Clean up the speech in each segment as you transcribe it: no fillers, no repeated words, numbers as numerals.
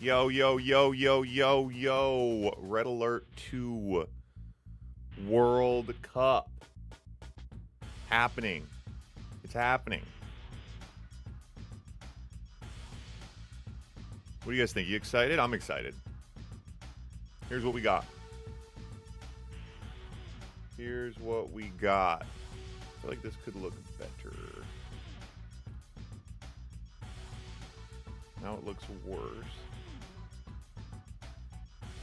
Yo, yo, yo, yo, yo, yo. Red Alert 2 World Cup. Happening. It's happening. What do you guys think? You excited? I'm excited. Here's what we got. Here's what we got. I feel like this could look better. Now it looks worse.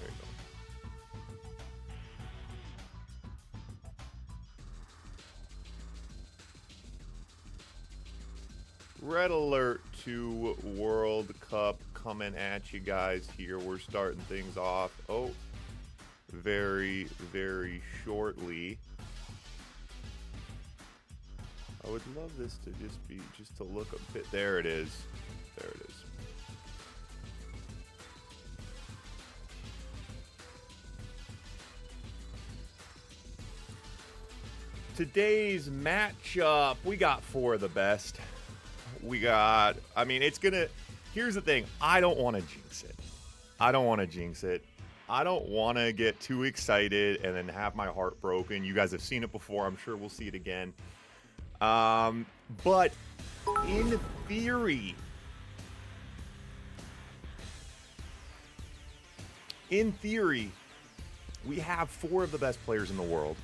There you go. Red Alert 2 World Cup coming at you guys here. We're starting things off. Oh, very, very shortly. I would love this to just to look a bit. There it is. There it is. Today's matchup, we got four of the best. We got, I mean, it's gonna, here's the thing. I don't want to jinx it. I don't want to jinx it. I don't want to get too excited and then have my heart broken. You guys have seen it before. I'm sure we'll see it again. But in theory, we have four of the best players in the world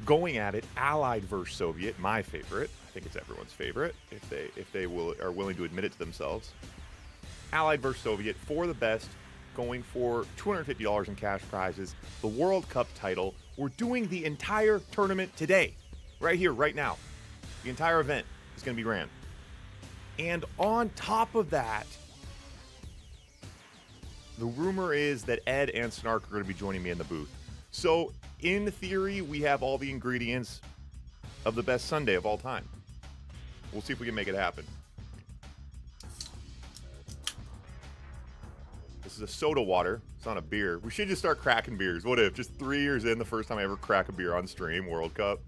going at it, Allied versus Soviet, my favorite. I think it's everyone's favorite if they are willing to admit it to themselves. Allied versus Soviet, four of the best, going for $250 in cash prizes, the World Cup title. We're doing the entire tournament today, right here, right now. The entire event is going to be ran. And on top of that, the rumor is that Ed and Snark are going to be joining me in the booth. So, in theory, we have all the ingredients of the best Sunday of all time. We'll see if we can make it happen. This is a soda water. It's not a beer. We should just start cracking beers. What if? Just 3 years in, the first time I ever crack a beer on stream, World Cup.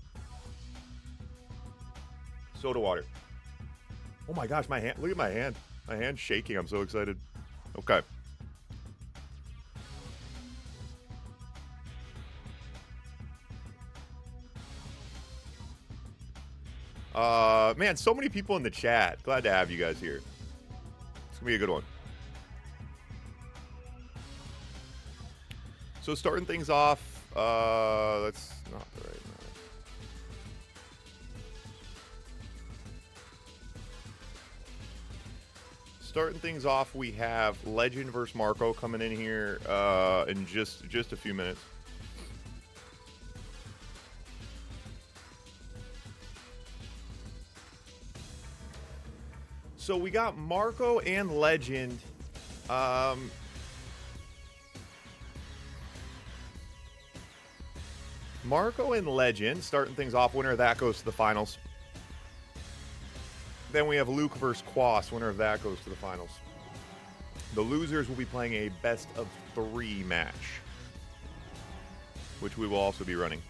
Soda water. Oh my gosh, my hand. Look at my hand. My hand's shaking. I'm so excited. Okay. Man, so many people in the chat. Glad to have you guys here. It's gonna be a good one. So starting things off, that's not the right one. Starting things off, we have Legend versus Marco coming in here in just a few minutes. So we got Marco and Legend. Marco and Legend starting things off. Winner of that goes to the finals. Then we have Luke versus Quas. Winner of that goes to the finals. The losers will be playing a best of 3 match, which we will also be running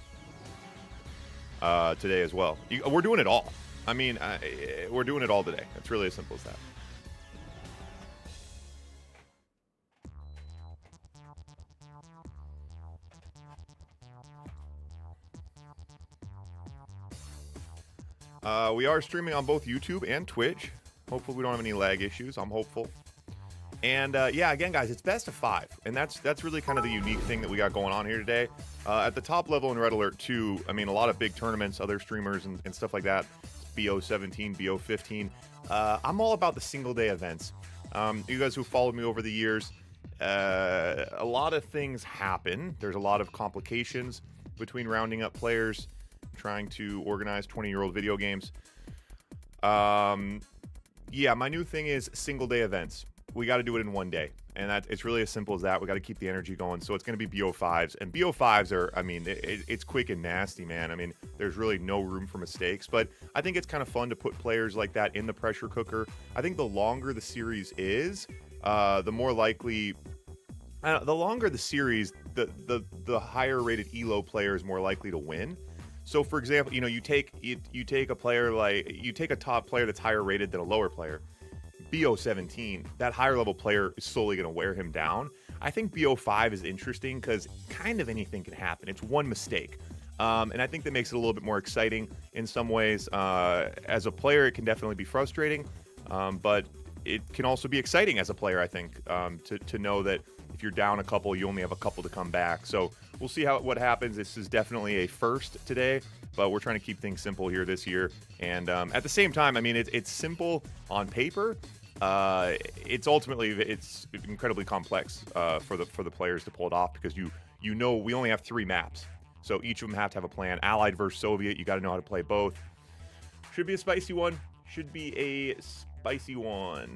today as well. We're doing it all. I mean, we're doing it all today. It's really as simple as that. We are streaming on both YouTube and Twitch. Hopefully we don't have any lag issues. I'm hopeful. And yeah, again, guys, it's best of 5. And that's really kind of the unique thing that we got going on here today. At the top level in Red Alert 2, I mean, a lot of big tournaments, other streamers and stuff like that. BO17, BO15. I'm all about the single day events. You guys who followed me over the years, a lot of things happen. There's a lot of complications between rounding up players, trying to organize 20-year-old video games. Yeah, my new thing is single day events. We got to do it in one day. And it's really as simple as that. We got to keep the energy going. So it's going to be BO5s. And BO5s are, I mean, it's quick and nasty, man. I mean, there's really no room for mistakes. But I think it's kind of fun to put players like that in the pressure cooker. I think the longer the series is, the more likely... the longer the series, the higher rated ELO player is more likely to win. So, for example, you know, you take a player like... You take a top player that's higher rated than a lower player. BO17, that higher level player is slowly going to wear him down. I think BO5 is interesting because kind of anything can happen. It's one mistake. And I think that makes it a little bit more exciting in some ways. As a player, it can definitely be frustrating, but it can also be exciting as a player, I think, to know that if you're down a couple, you only have a couple to come back. So we'll see what happens. This is definitely a first today, but we're trying to keep things simple here this year. And at the same time, I mean, it's simple on paper. It's incredibly complex for the players to pull it off, because you know we only have 3 maps. So each of them have to have a plan. Allied versus Soviet, you got to know how to play both. Should be a spicy one. Should be a spicy one.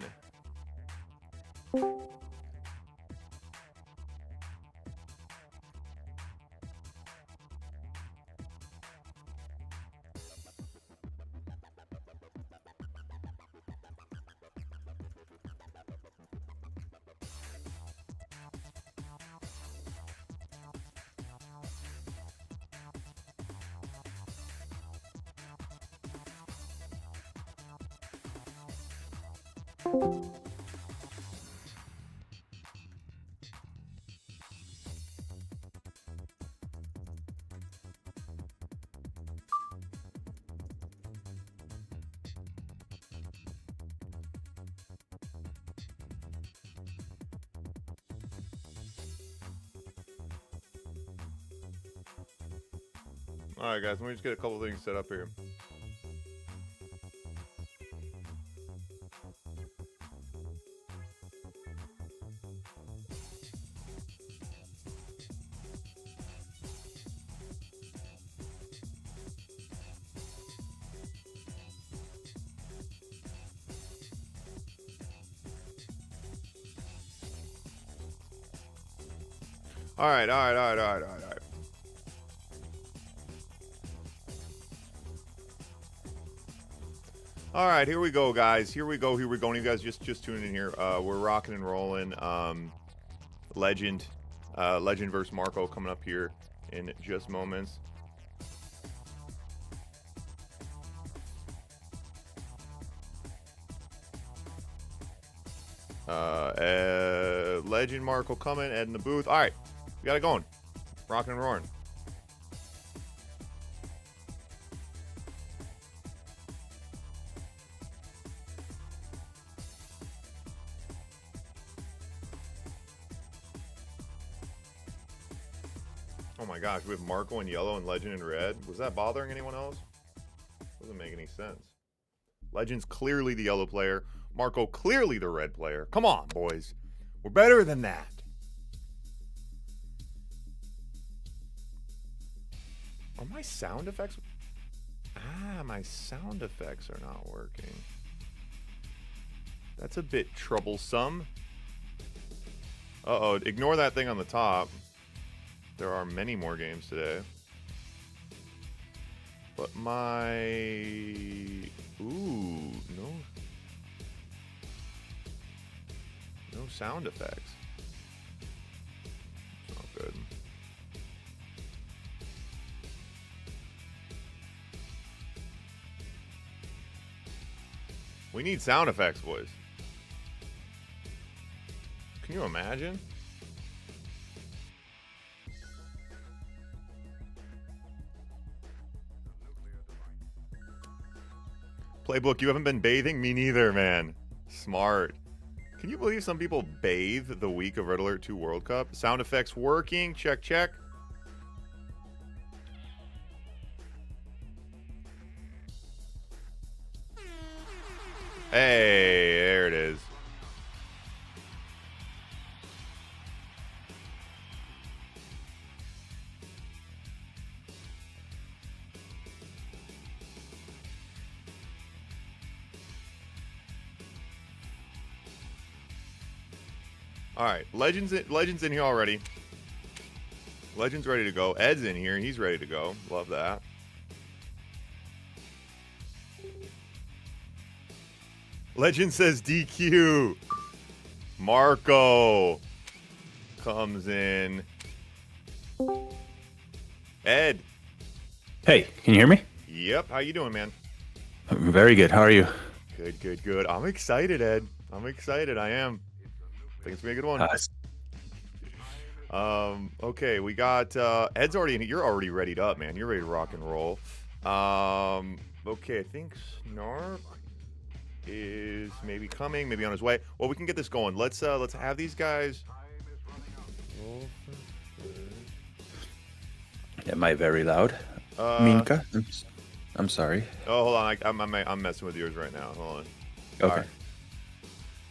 All right, guys, let me just get a couple things set up here. All right. All right, here we go, guys. Here we go. And you guys just tuning in here. We're rocking and rolling. Legend versus Marco coming up here in just moments. Legend Marco coming, Ed in the booth. All right, we got it going. Rocking and roaring. Oh my gosh, we have Marco in yellow and Legend in red. Was that bothering anyone else? Doesn't make any sense. Legend's clearly the yellow player. Marco clearly the red player. Come on, boys. We're better than that. Are my sound effects? My sound effects are not working. That's a bit troublesome. Uh-oh, ignore that thing on the top. There are many more games today. But my... Ooh, no. No sound effects. It's not good. We need sound effects, boys. Can you imagine? Playbook, you haven't been bathing? Me neither, man. Smart. Can you believe some people bathe the week of Red Alert 2 World Cup? Sound effects working. Check, check. Hey, there it is. All right, Legend's in here already. Legend's ready to go. Ed's in here. He's ready to go. Love that. Legend says DQ. Marco comes in. Ed. Hey, can you hear me? Yep. How you doing, man? Very good. How are you? Good, good, good. I'm excited, Ed. I'm excited. I am. I think it's gonna be a good one. Okay, we got Ed's already in. You're already readied up, man. You're ready to rock and roll. Okay, I think Snark is maybe coming, maybe on his way. Well, we can get this going. Let's have these guys. Am I very loud? Minka? I'm sorry. Oh, hold on. I'm messing with yours right now. Hold on. Okay.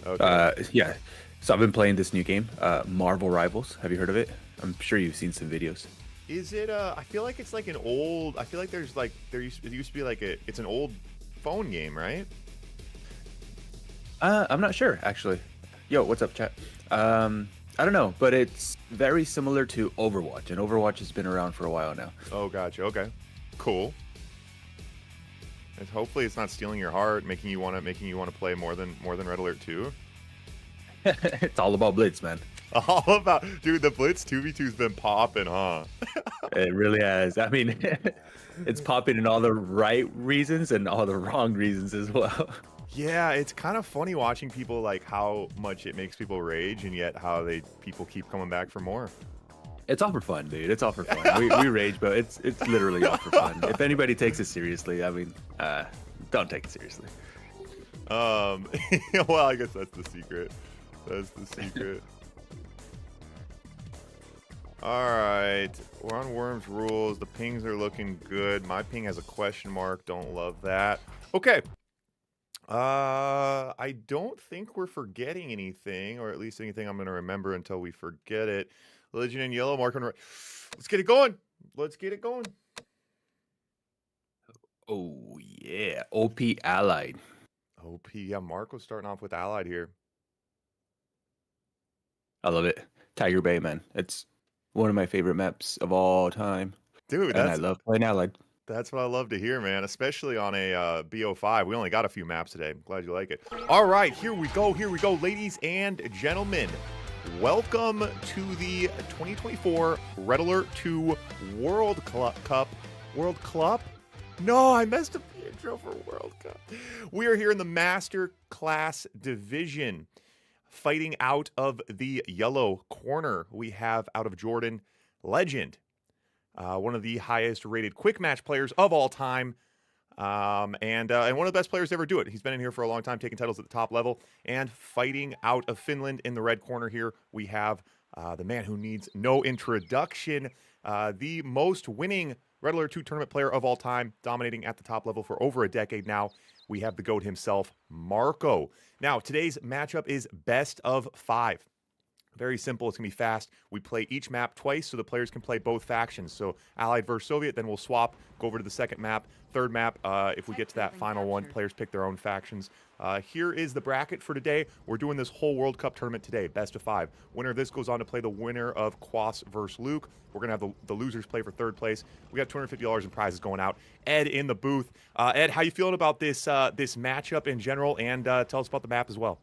Okay. Yeah. So I've been playing this new game, Marvel Rivals. Have you heard of it? I'm sure you've seen some videos. Is it? I feel like it's like an old. I feel like there's like it used to be like it's an old phone game, right? I'm not sure actually. Yo, what's up, chat? I don't know, but it's very similar to Overwatch, and Overwatch has been around for a while now. Oh, gotcha. Okay, cool. And hopefully, it's not stealing your heart, making you want to play more than Red Alert 2. It's all about Blitz, man. All about, dude. The Blitz 2v2's been popping, huh? It really has. I mean, it's popping in all the right reasons and all the wrong reasons as well. Yeah, it's kind of funny watching people like how much it makes people rage, and yet how people keep coming back for more. It's all for fun, dude. It's all for fun. We rage, but it's literally all for fun. If anybody takes it seriously, I mean, don't take it seriously. Well, I guess that's the secret. That's the secret. All right, we're on Worms rules. The pings are looking good. My ping has a question mark. Don't love that. Okay. I don't think we're forgetting anything, or at least anything I'm going to remember until we forget it. Legend in yellow, mark on right. Let's get it going. Let's get it going. Oh, yeah. OP Allied. OP. Yeah, Marco's starting off with Allied here. I love it. Tiger Bay, man. It's one of my favorite maps of all time. Dude, and I love playing Allied. That's what I love to hear, man, especially on a BO5. We only got a few maps today. I'm glad you like it. All right, here we go, ladies and gentlemen. Welcome to the 2024 Red Alert 2 World Cup. World Club? No, I messed up the intro for World Cup. We are here in the Master Class Division. Fighting out of the yellow corner, we have out of Jordan, Legend. One of the highest rated quick match players of all time. And one of the best players to ever do it. He's been in here for a long time, taking titles at the top level. And fighting out of Finland in the red corner here, we have the man who needs no introduction, the most winning Red Alert 2 tournament player of all time, dominating at the top level for over a decade now. We have the GOAT himself, Marco. Now, today's matchup is best of 5. Very simple. It's going to be fast. We play each map twice so the players can play both factions. So Allied versus Soviet, then we'll swap, go over to the second map. Third map, if we get to that final one, players pick their own factions. Here is the bracket for today. We're doing this whole World Cup tournament today, best of 5. Winner of this goes on to play the winner of Quas versus Luke. We're going to have the losers play for third place. We got $250 in prizes going out. Ed in the booth. Ed, how you feeling about this matchup in general? And tell us about the map as well.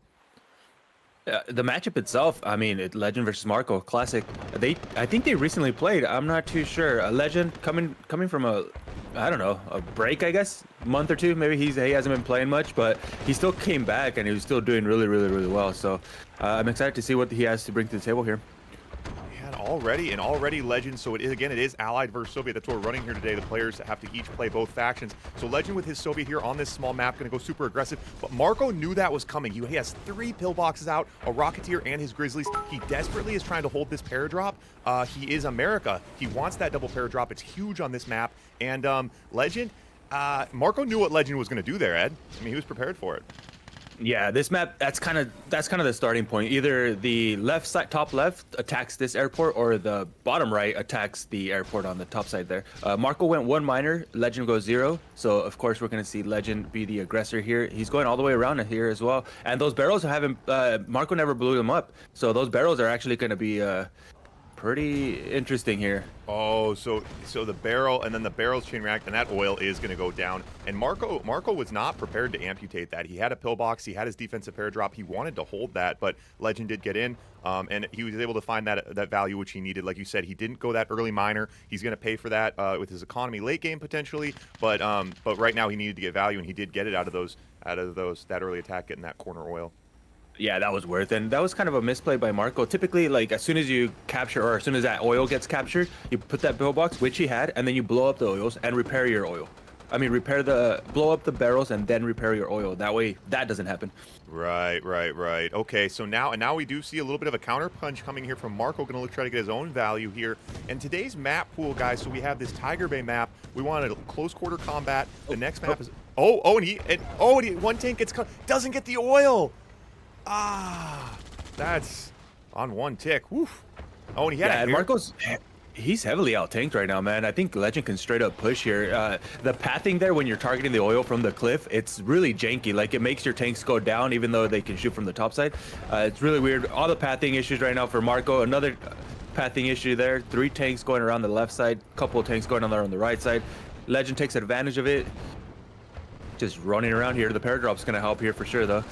The matchup itself, I mean, Legend versus Marco, classic. I think they recently played. I'm not too sure. Legend coming from a break, I guess, month or two. Maybe he hasn't been playing much, but he still came back and he was still doing really, really, really well. So I'm excited to see what he has to bring to the table here. Already Legend. So it is Allied versus Soviet. That's what we're running here today. The players have to each play both factions. So Legend with his Soviet here on this small map, going to go super aggressive. But Marco knew that was coming. He has 3 pillboxes out, a Rocketeer and his Grizzlies. He desperately is trying to hold this paradrop. He is America. He wants that double paradrop. It's huge on this map. And Legend, Marco knew what Legend was going to do there, Ed. I mean, he was prepared for it. Yeah, this map, that's kind of the starting point. Either the left side, top left attacks this airport, or the bottom right attacks the airport on the top side there. Marco went 1 minor, Legend goes 0. So of course we're going to see Legend be the aggressor here. He's going all the way around here as well. And those barrels haven't, Marco never blew them up. So those barrels are actually going to be pretty interesting here. Oh, so the barrel, and then the barrel's chain react, and that oil is going to go down. And Marco was not prepared to amputate that. He had a pillbox, he had his defensive paradrop, he wanted to hold that, but Legend did get in, and he was able to find that value which he needed. Like you said, he didn't go that early minor. He's going to pay for that with his economy late game potentially, but right now he needed to get value, and he did get it out of that early attack, getting that corner oil. Yeah, that was worth, and that was kind of a misplay by Marco. Typically, like as soon as you capture, or as soon as that oil gets captured, you put that pillbox, which he had, and then you blow up the oils and repair your oil. I mean, blow up the barrels and then repair your oil. That way, that doesn't happen. Right, right, right. Okay, so now we do see a little bit of a counter punch coming here from Marco. Going to look try to get his own value here. And today's map pool, guys. So we have this Tiger Bay map. We wanted a close quarter combat. The next map is and one tank gets cut. Doesn't get the oil. Ah, that's on one tick. Woof. Oh, and he had Yeah, it and here. He's heavily out tanked right now, man. I think Legend can straight up push here. The pathing there when you're targeting the oil from the cliff, it's really janky. Like it makes your tanks go down even though they can shoot from the top side. It's really weird. All the pathing issues right now for Marco. Another pathing issue there. 3 tanks going around the left side, couple of tanks going on there on the right side. Legend takes advantage of it. Just running around here. The paradrop's gonna help here for sure though.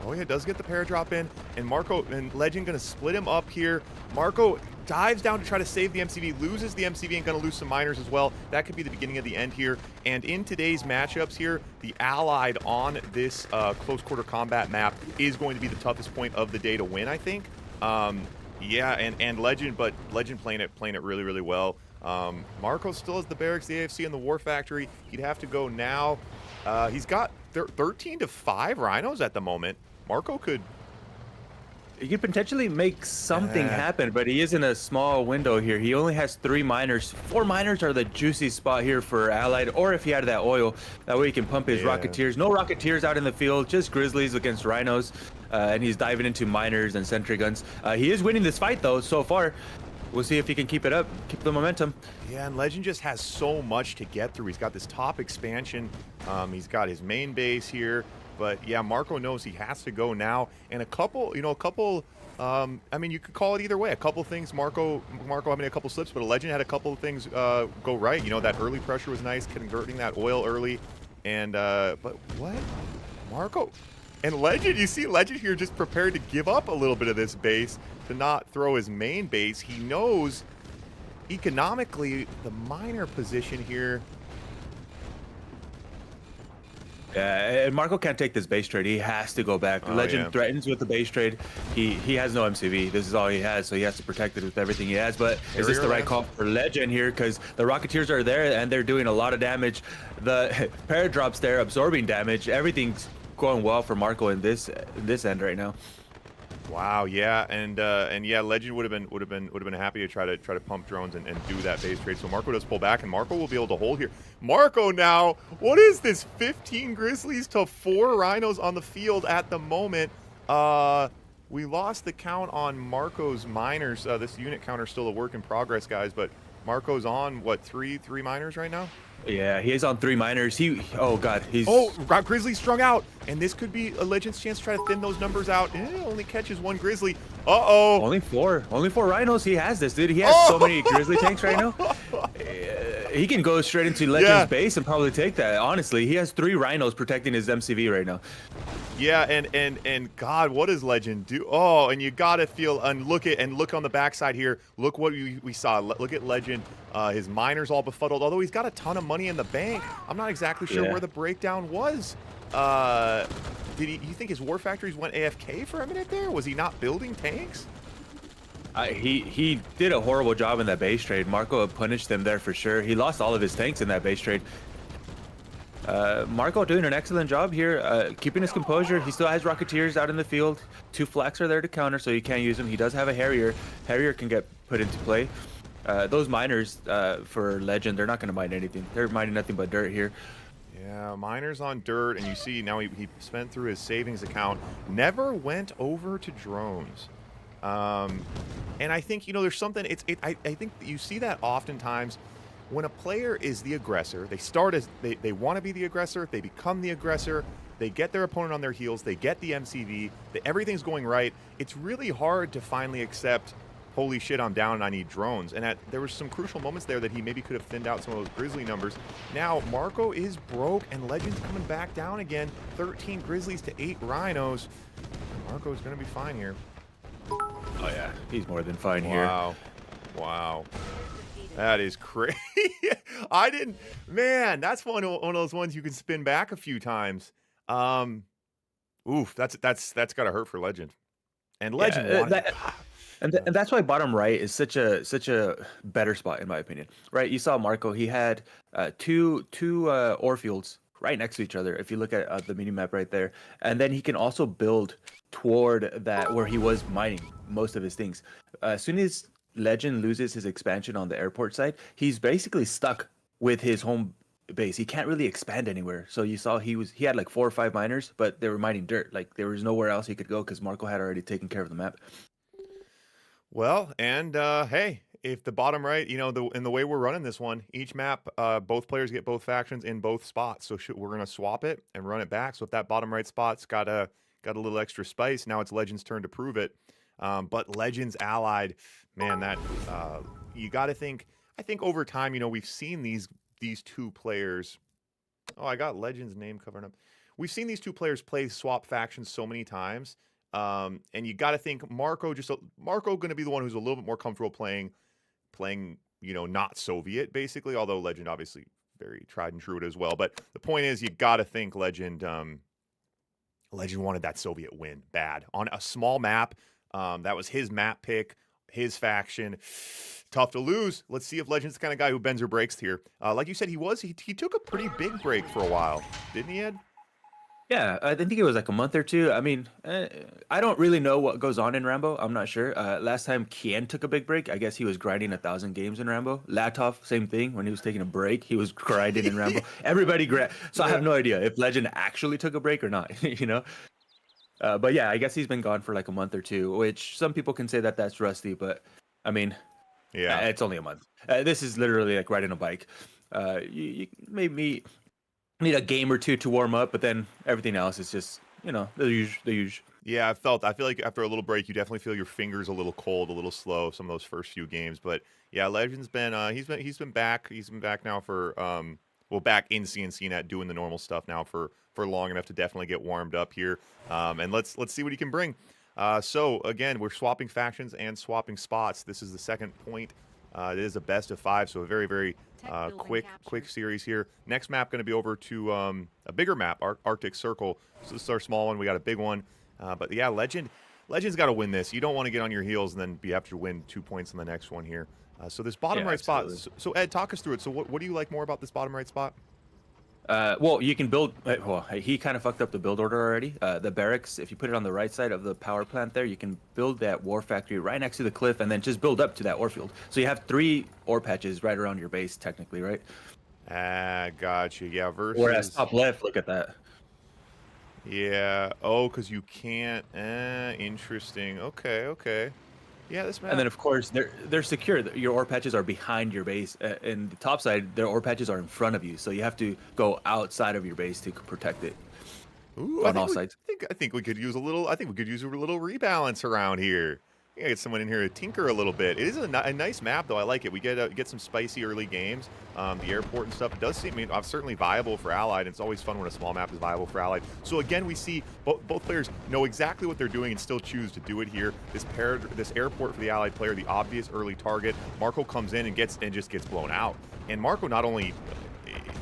Oh yeah, does get the paradrop in, and Marco and Legend gonna split him up here. Marco dives down to try to save the MCV, loses the MCV, and gonna lose some miners as well. That could be the beginning of the end here. And in today's matchups here, the Allied on this close quarter combat map is going to be the toughest point of the day to win, I think. Yeah, and Legend, but Legend playing it really, really well. Marco still has the barracks, the AFC, and the War Factory. He'd have to go now. He's got 13 to 5 rhinos at the moment. Marco could... He could potentially make something happen, but he is in a small window here. He only has 3 miners. 4 miners are the juicy spot here for Allied, or if he had that oil, that way he can pump his Rocketeers. No Rocketeers out in the field, just Grizzlies against Rhinos, and he's diving into miners and sentry guns. He is winning this fight, though, so far. We'll see if he can keep it up, keep the momentum. Yeah, and Legend just has so much to get through. He's got this top expansion. He's got his main base here. But yeah, Marco knows he has to go now. And a couple, I mean, you could call it either way. A couple things, Marco having a couple slips, but a Legend had a couple of things go right. You know, that early pressure was nice, converting that oil early. And, but what? Marco and Legend, you see Legend here just prepared to give up a little bit of this base to not throw his main base. He knows economically the miner position here. Yeah, and Marco can't take this base trade. He has to go back. Legend threatens with the base trade. He has no MCV. This is all he has, so he has to protect it with everything he has. But is this the right call for Legend here? Because the Rocketeers are there, and they're doing a lot of damage. The paradrops there absorbing damage. Everything's going well for Marco in this end right now. Wow, yeah, and yeah, Legend would have been happy to try to pump drones and do that base trade. So Marco does pull back, and Marco will be able to hold here. Marco now, what is this? 15 Grizzlies to 4 Rhinos on the field at the moment. We lost the count on Marco's miners. This unit counter is still a work in progress, guys. But Marco's on what, three miners right now? Yeah, he is on 3 miners. Oh god, he's... Oh, got Grizzly strung out, and this could be a Legend's chance to try to thin those numbers out. Only catches 1 Grizzly. Uh-oh. Only 4 Rhinos. He has this, dude. He has so many Grizzly tanks right now. He can go straight into Legend's base and probably take that. Honestly, he has 3 Rhinos protecting his MCV right now. Yeah, and God, what does Legend do? Oh, and you gotta feel and look on the backside here. Look what we saw. Look at Legend. His miners all befuddled. Although he's got a ton of money in the bank, I'm not exactly sure where the breakdown was. You think his war factories went AFK for a minute there? Was he not building tanks? He did a horrible job in that base trade. Marco punished them there for sure. He lost all of his tanks in that base trade. Marco doing an excellent job here, keeping his composure. He still has Rocketeers out in the field. 2 flaks are there to counter, so you can't use them. He does have a Harrier. Harrier can get put into play. Those miners for Legend, they're not going to mine anything. They're mining nothing but dirt here. Yeah, miners on dirt, and you see now he spent through his savings account. Never went over to drones. And I think, there's something, I think you see that oftentimes when a player is the aggressor. They start as, they want to be the aggressor, they become the aggressor, they get their opponent on their heels, they get the MCV, everything's going right. It's really hard to finally accept, holy shit, I'm down and I need drones. And there was some crucial moments there that he maybe could have thinned out some of those Grizzly numbers. Now, Marco is broke, and Legend's coming back down again. 13 Grizzlies to 8 Rhinos. Marco's going to be fine here. Oh yeah, he's more than fine here. Wow. That is crazy. Man, that's one of those ones you can spin back a few times. Oof, that's got to hurt for Legend. And Legend Yeah, wanted. and that's why bottom right is such a better spot in my opinion. Right, you saw Marco. He had two ore fields right next to each other. If you look at the mini map right there, and then he can also build toward that where he was mining most of his things. As soon as Legend loses his expansion on the airport side, he's basically stuck with his home base. He can't really expand anywhere. So you saw he had like 4 or 5 miners, but they were mining dirt. Like there was nowhere else he could go because Marco had already taken care of the map. Well, and hey, if the bottom right, in the way we're running this one, each map, both players get both factions in both spots. So we're gonna swap it and run it back. So if that bottom right spot's got a little extra spice, now it's Legend's turn to prove it. But Legend's allied, man, that you got to think. I think over time, we've seen these two players. Oh, I got Legend's name covering up. We've seen these two players play swap factions so many times. And you got to think Marco going to be the one who's a little bit more comfortable playing, not Soviet basically. Although Legend obviously very tried and true it as well. But the point is, you got to think Legend. Legend wanted that Soviet win bad on a small map. That was his map pick, his faction. Tough to lose. Let's see if Legend's the kind of guy who bends or breaks here. Like you said, he took a pretty big break for a while, didn't he, Ed? Yeah, I think it was like a month or two. I mean, I don't really know what goes on in Rambo. I'm not sure. Last time Kien took a big break, I guess he was grinding 1,000 games in Rambo. Latov, same thing. When he was taking a break, he was grinding in Rambo. Everybody So I have no idea if Legend actually took a break or not, But yeah, I guess he's been gone for like a month or two, which some people can say that that's rusty, but I mean, yeah, it's only a month. This is literally like riding a bike. You maybe need a game or two to warm up, but then everything else is just, the usual. Yeah, I feel like after a little break, you definitely feel your fingers a little cold, a little slow. Some of those first few games, but yeah, Legend's been he's been back. He's been back now for back in CNC net doing the normal stuff now for long enough to definitely get warmed up here. And let's see what he can bring. So again, we're swapping factions and swapping spots. This is the second point. It is a best of 5, so a very, very quick series here. Next map going to be over to a bigger map, Arctic Circle. So this is our small one. We got a big one. But yeah, Legend's got to win this. You don't want to get on your heels and then have to win 2 points in the next one here. So this bottom right absolutely. spot. So Ed, talk us through it. So what do you like more about this bottom right spot? Well, you can build. Well, he kind of fucked up the build order already. The barracks, if you put it on the right side of the power plant there, you can build that war factory right next to the cliff and then just build up to that ore field. So you have 3 ore patches right around your base, technically, right? Gotcha. Yeah, versus. Whereas top left, look at that. Yeah. Oh, because you can't. Interesting. Okay. Yeah, this map. And then, of course, they're secure. Your ore patches are behind your base. And the top side, their ore patches are in front of you. So you have to go outside of your base to protect it. Ooh, on all sides. I think we could use a little. I think we could use a little rebalance around here. Yeah, get someone in here to tinker a little bit. It is a nice map, though. I like it. We get some spicy early games. The airport and stuff. It does seem certainly viable for Allied. It's always fun when a small map is viable for Allied. So again, we see both players know exactly what they're doing and still choose to do it here. This airport for the Allied player, the obvious early target. Marco comes in and just gets blown out. And Marco not only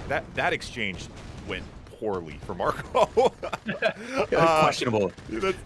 that exchange went poorly for Marco. Questionable.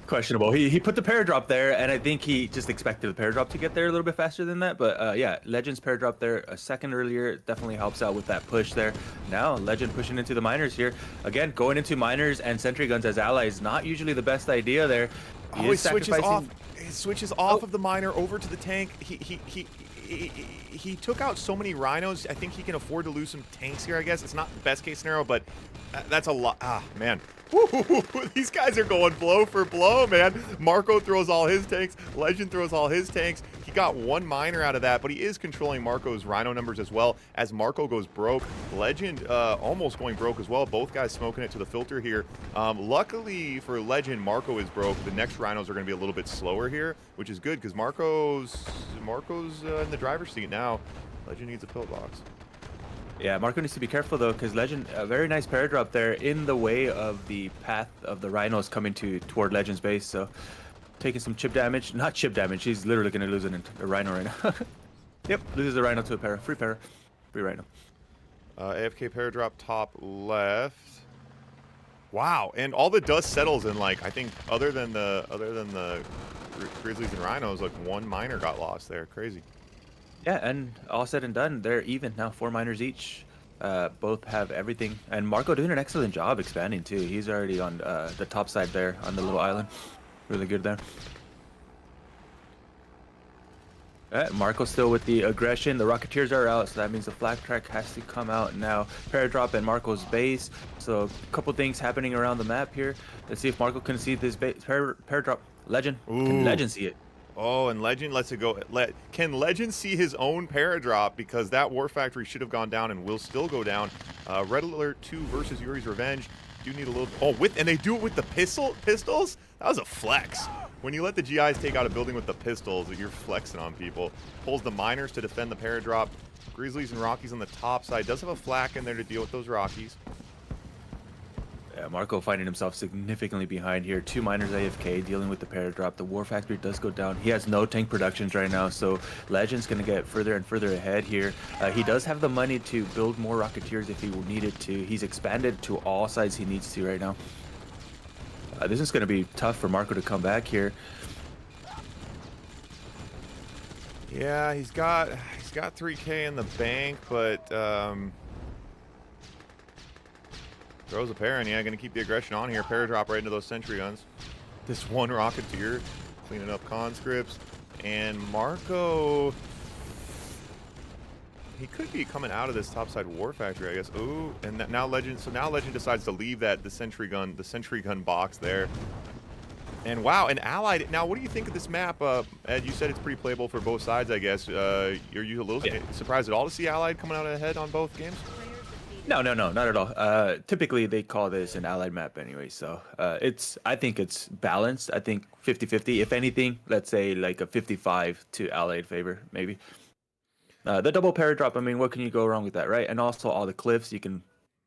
Questionable. He put the paradrop there, and I think he just expected the paradrop to get there a little bit faster than that. But yeah, Legend's paradrop there a second earlier definitely helps out with that push there. Now Legend pushing into the miners here. Again, going into miners and sentry guns as allies, not usually the best idea there. He switches off. He switches off of the miner over to the tank. He took out so many rhinos. I think he can afford to lose some tanks here, I guess. It's not the best case scenario, but that's a lot. Man. Woo, these guys are going blow for blow, man. Marco throws all his tanks. Legend throws all his tanks. He got 1 miner out of that, but he is controlling Marco's rhino numbers as well. As Marco goes broke, Legend almost going broke as well. Both guys smoking it to the filter here. Luckily for Legend, Marco is broke. The next rhinos are going to be a little bit slower here, which is good because Marco's in the driver's seat now. Legend needs a pillbox. Yeah, Marco needs to be careful though, because Legend, a very nice paradrop there in the way of the path of the rhinos coming toward Legend's base. So taking some chip damage, not chip damage. He's literally going to lose a rhino right now. Yep, loses a rhino to a para, free rhino. AFK paradrop top left. Wow, and all the dust settles in like I think other than the Grizzlies and Rhinos, like 1 miner got lost there. Crazy. Yeah, and all said and done, they're even now, 4 miners each. Both have everything, and Marco doing an excellent job expanding too. He's already on the top side there on the little island. Really good there. Marco still with the aggression. The Rocketeers are out, so that means the flag track has to come out now. Paradrop and Marco's base. So a couple things happening around the map here. Let's see if Marco can see this base. Paradrop. Legend. Ooh. Can Legend see it? Oh, and Legend lets it go. Can Legend see his own paradrop? Because that War Factory should have gone down and will still go down. Red Alert 2 versus Yuri's Revenge. Do need a little. Oh, and they do it with the pistols? That was a flex. When you let the GIs take out a building with the pistols, you're flexing on people. Pulls the miners to defend the paradrop. Grizzlies and Rockies on the top side. Does have a flak in there to deal with those Rockies. Yeah, Marco finding himself significantly behind here. 2 miners AFK dealing with the paradrop. The War Factory does go down. He has no tank productions right now, so Legend's going to get further and further ahead here. He does have the money to build more Rocketeers if he needed to. He's expanded to all sides he needs to right now. This is going to be tough for Marco to come back here. Yeah, he's got 3K in the bank, but throws a pair, and yeah, going to keep the aggression on here. Paradrop right into those sentry guns. This one Rocketeer cleaning up conscripts, and Marco. He could be coming out of this topside War Factory, I guess. Ooh, and now Legend. So now Legend decides to leave the sentry gun box there. And wow, an Allied. Now, what do you think of this map? Ed, you said it's pretty playable for both sides, I guess. Are you a little surprised at all to see Allied coming out ahead on both games? No, not at all. Typically, they call this an Allied map anyway, so I think it's balanced. I think 50-50. If anything, let's say like a 55 to Allied favor, maybe. The double paradrop, I mean, what can you go wrong with that, right? And also all the cliffs, you can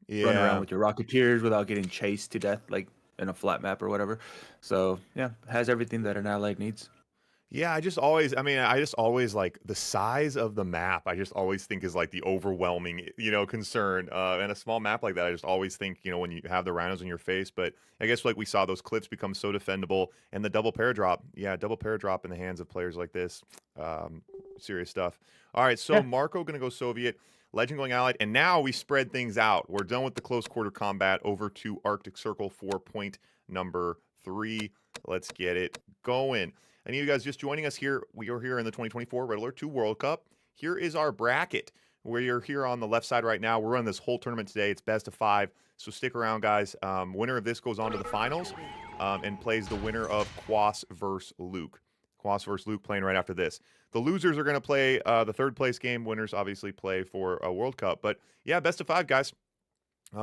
run around with your Rocketeers without getting chased to death, like in a flat map or whatever. So, yeah, has everything that an Allied needs. Yeah, I just always like the size of the map. I just always think is like the overwhelming, concern. And a small map like that, I just always think, when you have the Rhinos in your face. But I guess like we saw those cliffs become so defendable, and the double paradrop, double paradrop in the hands of players like this, serious stuff. All right, so Marco gonna go Soviet, Legend going Allied, and now we spread things out. We're done with the close quarter combat. Over to Arctic Circle for point number 3. Let's get it going. Any of you guys just joining us here, we are here in the 2024 Red Alert 2 World Cup. Here is our bracket. We're here on the left side right now. We're running this whole tournament today. It's best of 5, so stick around, guys. Winner of this goes on to the finals and plays the winner of Quas versus Luke. Quas versus Luke playing right after this. The losers are going to play the third place game. Winners obviously play for a World Cup. But yeah, best of 5, guys.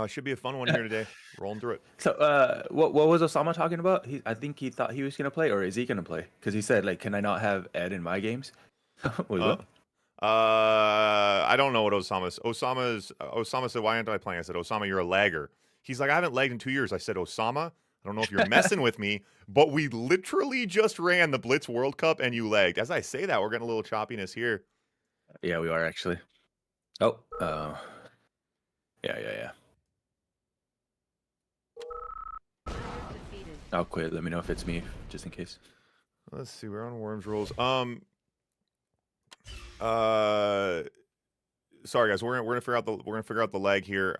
Should be a fun one here today. Rolling through it. So, what was Osama talking about? I think he thought he was gonna play, or is he gonna play? Because he said, like, can I not have Ed in my games? Wait, what? I don't know what Osama said, why aren't I playing? I said, Osama, you're a lagger. He's like, I haven't lagged in 2 years. I said, Osama, I don't know if you're messing with me, but we literally just ran the Blitz World Cup and you lagged. As I say that, we're getting a little choppiness here. Yeah, we are actually. Oh, yeah. I'll quit. Let me know if it's me, just in case. Let's see. We're on Worms rules. Sorry guys, we're gonna figure out the lag here.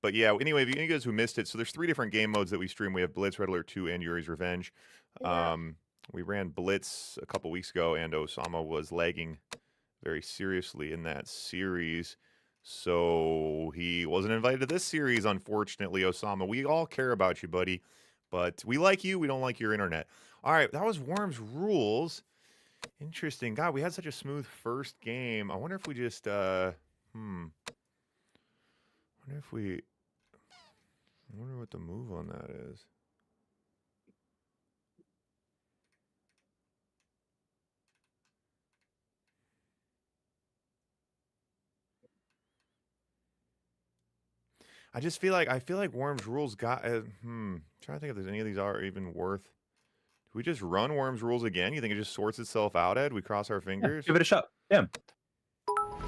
But yeah. Anyway, if you guys who missed it, so there's 3 different game modes that we stream. We have Blitz, Red Alert 2, and Yuri's Revenge. We ran Blitz a couple weeks ago, and Osama was lagging very seriously in that series. So he wasn't invited to this series, unfortunately, Osama. We all care about you, buddy. But we like you. We don't like your internet. All right, that was Worms Rules. Interesting. God, we had such a smooth first game. I wonder if we just, I wonder what the move on that is. I feel like Worms Rules got. Trying to think if there's any of these are even worth. Do we just run Worms Rules again? You think it just sorts itself out, Ed? We cross our fingers. Yeah, give it a shot. Yeah.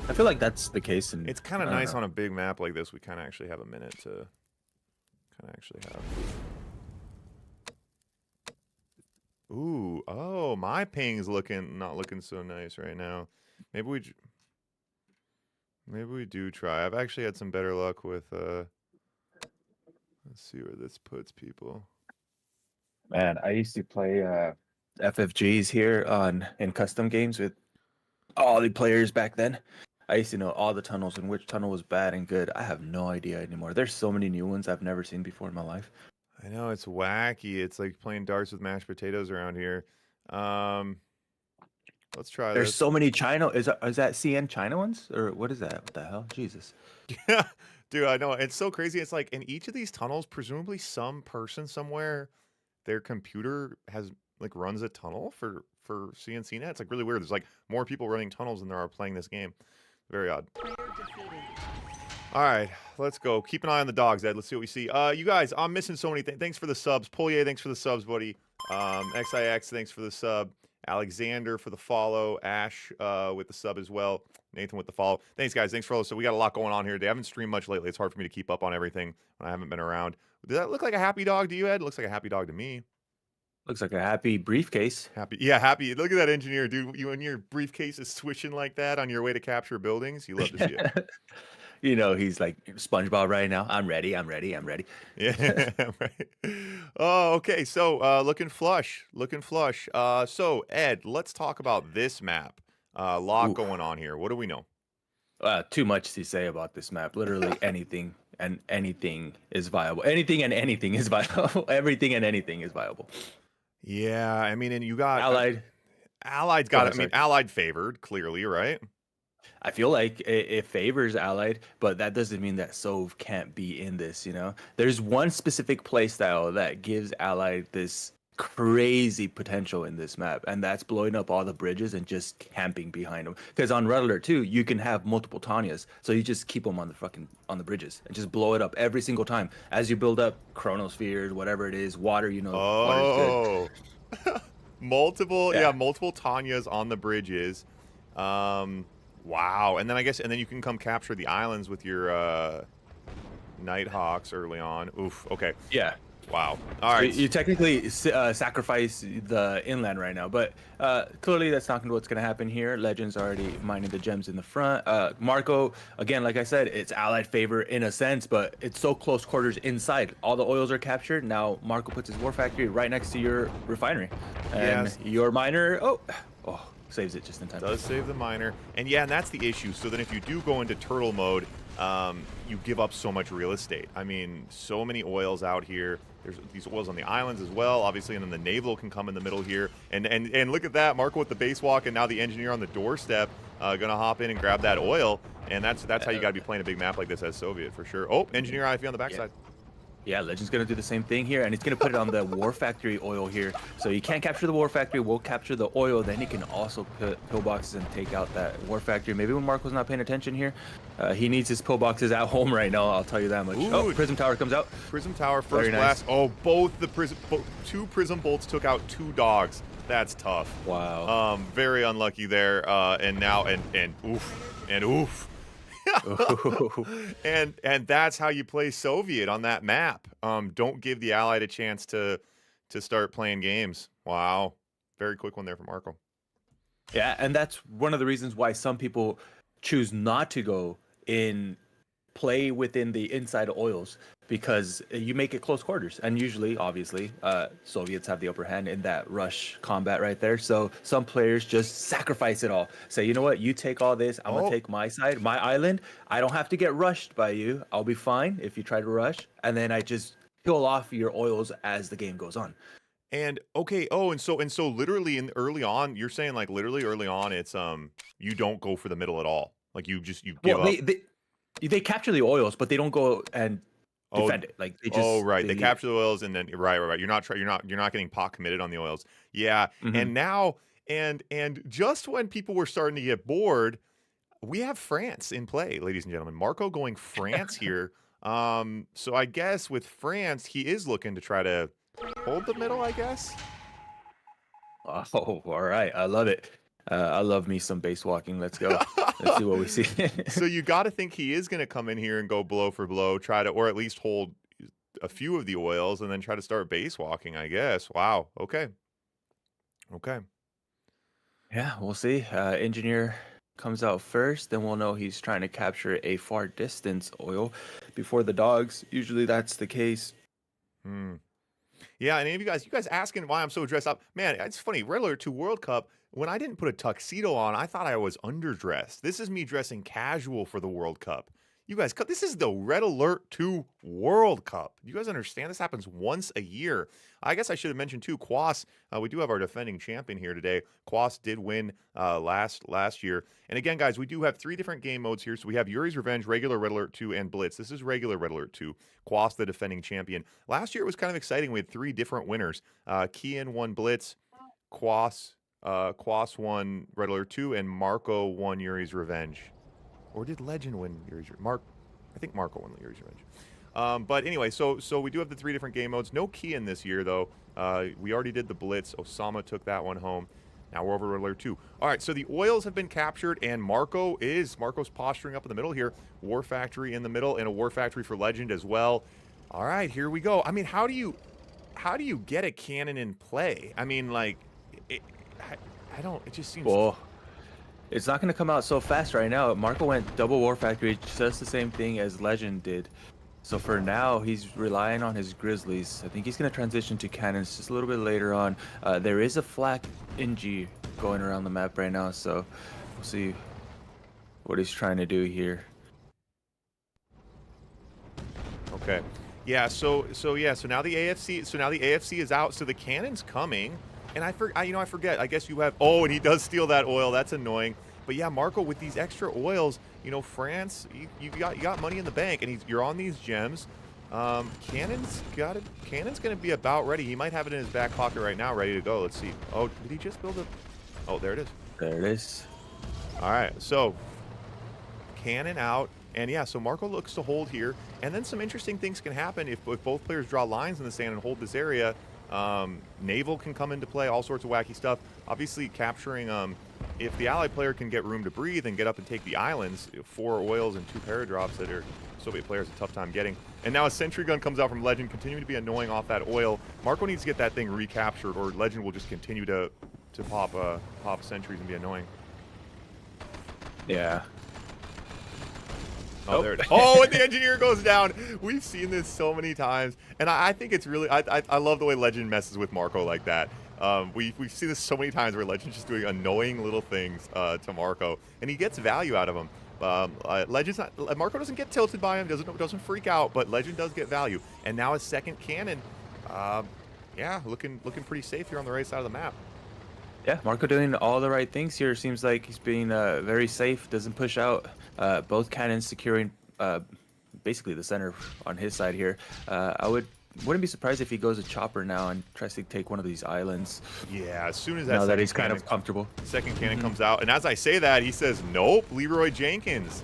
I feel like that's the case. And it's kind of nice on a big map like this. We kind of actually have a minute to Can I actually have? Ooh, oh, my ping's not looking so nice right now. Maybe we do try. I've actually had some better luck with let's see where this puts people. Man, I used to play FFGs here in custom games with all the players back then. I used to know all the tunnels and which tunnel was bad and good. I have no idea anymore. There's so many new ones I've never seen before in my life. I know, it's wacky. It's like playing darts with mashed potatoes around here. Let's try There's this. so many China. Is that CN China ones or what is that? What the hell? Jesus. Yeah, dude, I know. It's so crazy. It's like in each of these tunnels, presumably some person somewhere, their computer has like runs a tunnel for CNC net. It's like really weird. There's like more people running tunnels than there are playing this game. Very odd. All right, let's go. Keep an eye on the dogs, Ed. Let's see what we see. You guys, I'm missing so many things. Thanks for the subs. Polye, thanks for the subs, buddy. XIX, thanks for the sub. Alexander for the follow. Ash with the sub as well. Nathan with the follow. Thanks, guys. Thanks for all. So we got a lot going on here today. I haven't streamed much lately. It's hard for me to keep up on everything when I haven't been around. Does that look like a happy dog to you, Ed? It looks like a happy dog to me. Looks like a happy briefcase. Happy. Yeah, happy. Look at that engineer, dude. You and your briefcase is swishing like that on your way to capture buildings. You love to see it. You know, he's like SpongeBob right now. I'm ready. I'm ready. I'm ready. Yeah, right. Oh, okay. So, looking flush. Looking flush. So, Ed, let's talk about this map. A lot going on here. What do we know? Too much to say about this map. Literally anything and anything is viable. Anything and anything is viable. Everything and anything is viable. Yeah, I mean, and you got Allied. Allied's got it. I mean, Allied favored, clearly, right? I feel like it favors Allied, but that doesn't mean that Sov can't be in this, you know? There's one specific playstyle that gives Allied this crazy potential in this map, and that's blowing up all the bridges and just camping behind them. Because on Red Alert 2, you can have multiple Tanyas, so you just keep them on the bridges and just blow it up every single time. As you build up chronospheres, whatever it is, water, you know, water's good. multiple Tanyas on the bridges. Wow. And then you can come capture the islands with your Nighthawks early on. Oof. Okay. Yeah. Wow. All right. You technically sacrifice the inland right now, but clearly that's not what's going to happen here. Legends already mining the gems in the front. Marco, again, like I said, it's Allied favor in a sense, but it's so close quarters inside. All the oils are captured. Now Marco puts his war factory right next to your refinery. And your miner, saves it just in time. Does save the miner. And yeah, and that's the issue. So then if you do go into turtle mode, you give up so much real estate. I mean, so many oils out here. There's these oils on the islands as well, obviously, and then the naval can come in the middle here. And look at that, Marco with the base walk, and now the engineer on the doorstep, gonna hop in and grab that oil. And that's how you got to be playing a big map like this as Soviet for sure. Oh, engineer IFE on the backside. Yeah, Legend's going to do the same thing here, and he's going to put it on the War Factory oil here. So you can't capture the War Factory, we'll capture the oil, then he can also put pillboxes and take out that War Factory. Maybe when Marco's not paying attention here, he needs his pillboxes at home right now, I'll tell you that much. Ooh, oh, Prism Tower comes out. Prism Tower, first blast. Nice. Oh, two Prism Bolts took out 2 dogs. That's tough. Wow. Very unlucky there. And now, and oof. and that's how you play Soviet on that map. Don't give the Allied a chance to start playing games. Wow. Very quick one there from Marco. Yeah, and that's one of the reasons why some people choose not to go in play within the inside oils, because you make it close quarters, and usually, obviously, Soviets have the upper hand in that rush combat right there. So some players just sacrifice it all. Say, you know what, you take all this, I'm gonna take my side, my island. I don't have to get rushed by you. I'll be fine if you try to rush, and then I just kill off your oils as the game goes on. And okay, and so literally early on, you're saying like literally early on, it's you don't go for the middle at all. Like you give up. They capture the oils, but they don't go and defend it. Like they just. They capture the oils, and then right. You're not getting pot committed on the oils. Yeah, and now and just when people were starting to get bored, we have France in play, ladies and gentlemen. Marco going France here. So I guess with France, he is looking to try to hold the middle, I guess. Oh, all right. I love it. I love me some base walking. Let's go. Let's see what we see. So you got to think he is going to come in here and go blow for blow, try to, or at least hold a few of the oils and then try to start base walking, I guess. Wow. Okay. Okay. Yeah, we'll see. Engineer comes out first, then we'll know he's trying to capture a far distance oil before the dogs. Usually that's the case. Hmm. Yeah, and any of you guys asking why I'm so dressed up. Man, it's funny. Red Alert 2 World Cup, when I didn't put a tuxedo on, I thought I was underdressed. This is me dressing casual for the World Cup. You guys, this is the Red Alert 2 World Cup. You guys understand? This happens once a year. I guess I should have mentioned too, Quas, we do have our defending champion here today. Quas did win last year. And again, guys, we do have 3 different game modes here. So we have Yuri's Revenge, regular Red Alert 2, and Blitz. This is regular Red Alert 2. Quas, the defending champion. Last year it was kind of exciting. We had 3 different winners. Kian won Blitz, Quas won Red Alert 2, and Marco won Yuri's Revenge. Or did Legend win Yuri's Revenge? I think Marco won Yuri's Revenge. But anyway, so we do have the 3 different game modes. No Kian this year, though. We already did the Blitz. Osama took that one home. Now we're over Red Alert 2. All right, so the oils have been captured, and Marco's posturing up in the middle here. War Factory in the middle, and a War Factory for Legend as well. All right, here we go. I mean, how do you get a cannon in play? I mean, like, I don't. It just seems. Well, it's not going to come out so fast right now. Marco went double War Factory, just the same thing as Legend did. So for now, he's relying on his Grizzlies. I think he's going to transition to cannons just a little bit later on. There is a flak NG going around the map right now, so we'll see what he's trying to do here. Okay. Yeah, so now the AFC is out, so the cannon's coming. And I forget. I guess you have. Oh, and he does steal that oil. That's annoying. But yeah, Marco, with these extra oils, France, you got money in the bank, and you're on these gems. Cannon's gonna be about ready. He might have it in his back pocket right now, ready to go. Let's see. Oh, did he just build a? Oh, there it is. There it is. All right, so cannon out, and yeah, so Marco looks to hold here, and then some interesting things can happen if both players draw lines in the sand and hold this area. Naval can come into play, all sorts of wacky stuff. Obviously, capturing, if the ally player can get room to breathe and get up and take the islands, 4 oils and 2 paradrops that are Soviet players a tough time getting. And now a sentry gun comes out from Legend, continuing to be annoying off that oil. Marco needs to get that thing recaptured, or Legend will just continue to pop sentries and be annoying. Yeah. Oh, there it is. Oh, and the engineer goes down. We've seen this so many times, and I think it's really I love the way Legend messes with Marco like that. We've seen this so many times where Legend's just doing annoying little things to Marco, and he gets value out of him. Marco doesn't get tilted by him, doesn't freak out, but Legend does get value. And now his second cannon, yeah, looking pretty safe here on the right side of the map. Yeah, Marco doing all the right things here. Seems like he's being very safe, doesn't push out. Both cannons securing basically the center on his side here. Wouldn't be surprised if he goes a chopper now and tries to take one of these islands. Yeah, as soon as now that he's kind of comfortable. Second cannon comes out, and as I say that, he says, "Nope, Leroy Jenkins."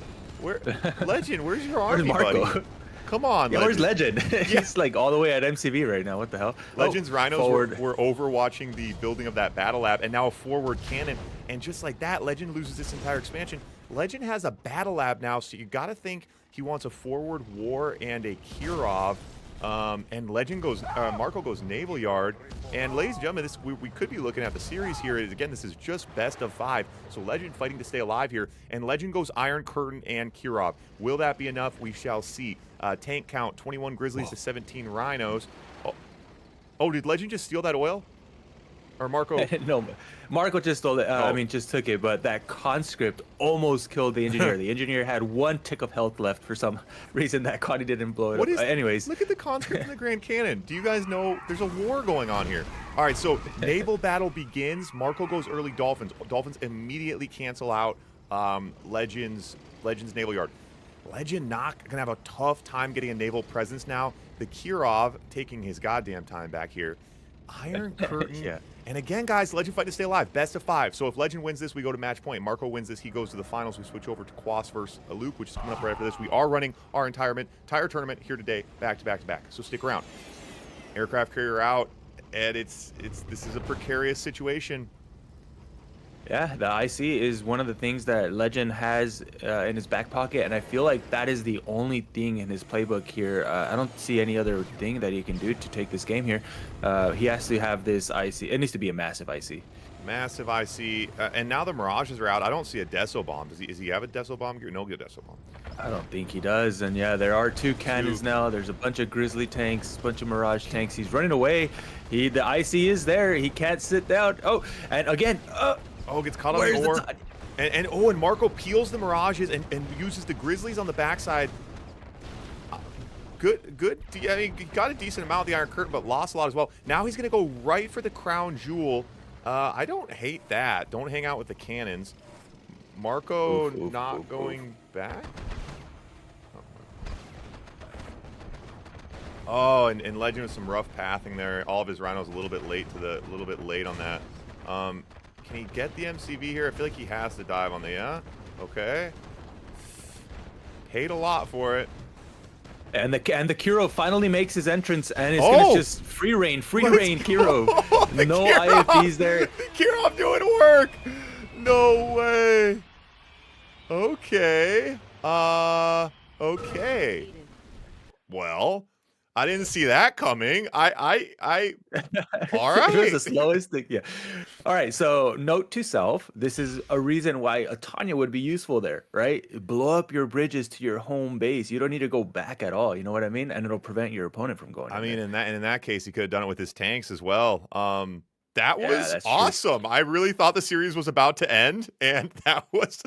Legend? Where's your army, buddy? Come on, yeah, where's Legend? Yeah. He's like all the way at MCV right now. What the hell? Legend's Rhinos were overwatching the building of that battle lab, and now a forward cannon. And just like that, Legend loses this entire expansion. Legend has a battle lab now, so you got to think he wants a forward war and a Kirov. And Marco goes Naval Yard. And ladies and gentlemen, we could be looking at the series here. Again, this is just best of 5. So Legend fighting to stay alive here. And Legend goes Iron Curtain and Kirov. Will that be enough? We shall see. Tank count, 21 Grizzlies to 17 Rhinos. Oh, did Legend just steal that oil? Or Marco? No, Marco just stole it. I mean, just took it. But that conscript almost killed the engineer. The engineer had 1 tick of health left for some reason. That Connie didn't blow it up. Anyways. Look at the conscript in the Grand Cannon. Do you guys know there's a war going on here? All right, so naval battle begins. Marco goes early Dolphins. Dolphins immediately cancel out Legend's Naval Yard. Legend not going to have a tough time getting a naval presence now. The Kirov taking his goddamn time back here. Iron Curtain. Yeah. And again, guys, Legend fight to stay alive. Best of 5. So if Legend wins this, we go to match point. Marco wins this, he goes to the finals. We switch over to Quas versus Luke, which is coming up right after this. We are running our entire tournament here today, back to back to back. So stick around. Aircraft carrier out, and this is a precarious situation. Yeah, the IC is one of the things that Legend has in his back pocket, and I feel like that is the only thing in his playbook here. I don't see any other thing that he can do to take this game here. He has to have this IC. It needs to be a massive IC. Massive IC. And now the Mirages are out. I don't see a Deso Bomb. Does he have a Deso Bomb? No, get a Deso Bomb. I don't think he does. And yeah, there are 2 cannons now. There's a bunch of Grizzly tanks, a bunch of Mirage tanks. He's running away. The IC is there. He can't sit down. Oh, and again. Oh, gets caught on the ore. And Marco peels the Mirages and uses the Grizzlies on the backside. Good. Yeah, he got a decent amount of the Iron Curtain, but lost a lot as well. Now he's going to go right for the Crown Jewel. I don't hate that. Don't hang out with the cannons. Marco not going back? Oh, and Legend with some rough pathing there. All of his Rhinos a little bit late on that. Can he get the MCV here? I feel like he has to dive on the, yeah? Okay. Paid a lot for it. And the Kiro finally makes his entrance, and it's gonna just free reign, Kiro. No IFBs there. Kiro doing work. No way. Okay. Okay. Well, I didn't see that coming. All right. It was the slowest thing. Yeah. All right. So note to self, this is a reason why a Tanya would be useful there, right? Blow up your bridges to your home base. You don't need to go back at all. You know what I mean? And it'll prevent your opponent from going. I mean, in that case, he could have done it with his tanks as well. That was awesome. True. I really thought the series was about to end, and that was,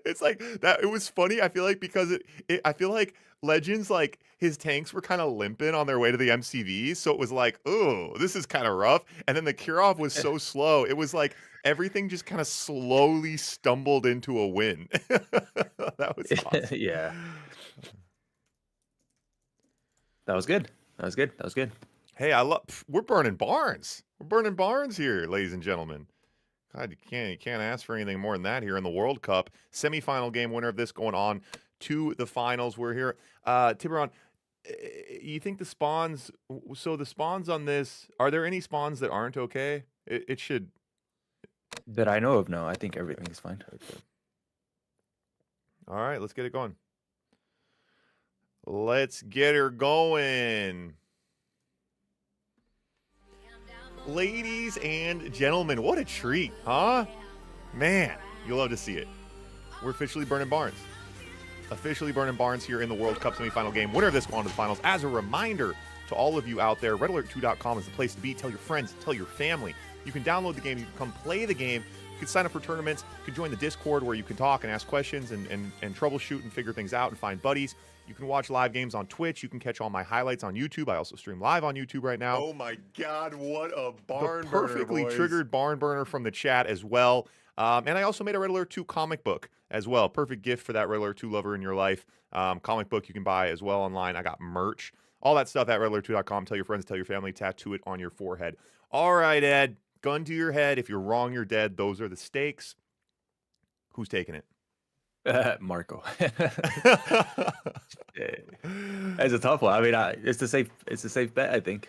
it's like that. It was funny. I feel like because I feel like Legends, like his tanks were kind of limping on their way to the MCV, so it was like, oh, this is kind of rough. And then the Kirov was so slow. It was like everything just kind of slowly stumbled into a win. That was awesome. Yeah. That was good. Hey, we're burning barns. We're burning barns here, ladies and gentlemen. God, you can't ask for anything more than that here in the World Cup. Semi-final game winner of this going on to the finals. We're here. Tiburon, you think the spawns, so the spawns on this, are there any spawns that aren't okay? It should. That I know of, no. I think everything is fine. Okay. All right, let's get it going. Let's get her going. Ladies and gentlemen, what a treat, huh? Man, you'll love to see it. We're officially burning barns. Officially burning barns here in the World Cup semifinal game. Winner of this going on to the finals. As a reminder to all of you out there, redalert2.com is the place to be. Tell your friends, tell your family. You can download the game, you can come play the game, you can sign up for tournaments, you can join the Discord where you can talk and ask questions and troubleshoot and figure things out and find buddies. You can watch live games on Twitch. You can catch all my highlights on YouTube. I also stream live on YouTube right now. Oh my God, what a barn burner, perfectly triggered barn burner from the chat as well. And I also made a Red Alert 2 comic book as well. Perfect gift for that Red Alert 2 lover in your life. Comic book you can buy as well online. I got merch. All that stuff at redalert2.com. Tell your friends, tell your family, tattoo it on your forehead. All right, Ed. Gun to your head. If you're wrong, you're dead. Those are the stakes. Who's taking it? Marco. It's a tough one. I mean, it's a safe bet. I think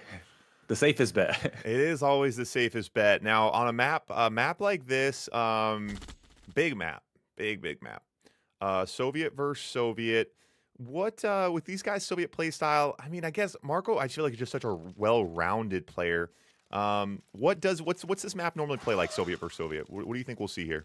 the safest bet. It is always the safest bet. Now on a map like this, big map, big map. Soviet versus Soviet. What with these guys' Soviet play style? I mean, I guess Marco, I feel like he's just such a well-rounded player. What's this map normally play like, Soviet versus Soviet? What do you think we'll see here?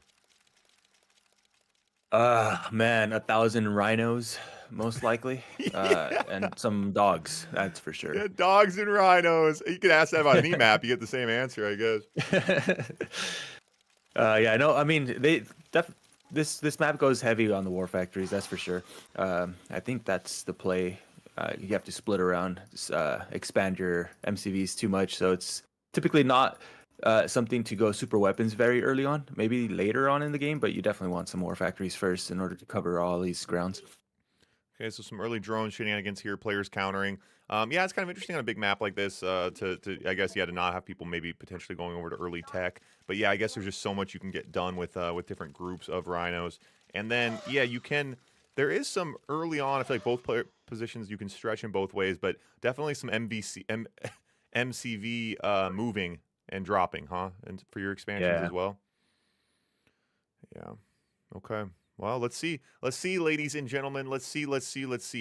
Man, 1,000 rhinos, most likely. And some dogs, that's for sure. Yeah, dogs and rhinos. You could ask that about any map, you get the same answer, I guess. Yeah, no, I mean, this map goes heavy on the war factories, that's for sure. I think that's the play. You have to split around, expand your MCVs too much, so it's typically not something to go super weapons very early on, maybe later on in the game, but you definitely want some more factories first in order to cover all these grounds. Okay, so some early drone shenanigans here, players countering. Yeah, it's kind of interesting on a big map like this to I guess, yeah, to not have people maybe potentially going over to early tech. But yeah, I guess there's just so much you can get done with different groups of rhinos. And then, yeah, there is some early on, I feel like both player positions you can stretch in both ways, but definitely some MCV moving and dropping, huh? And for your expansions as well? Yeah. Okay. Well, let's see. Let's see, ladies and gentlemen. Let's see.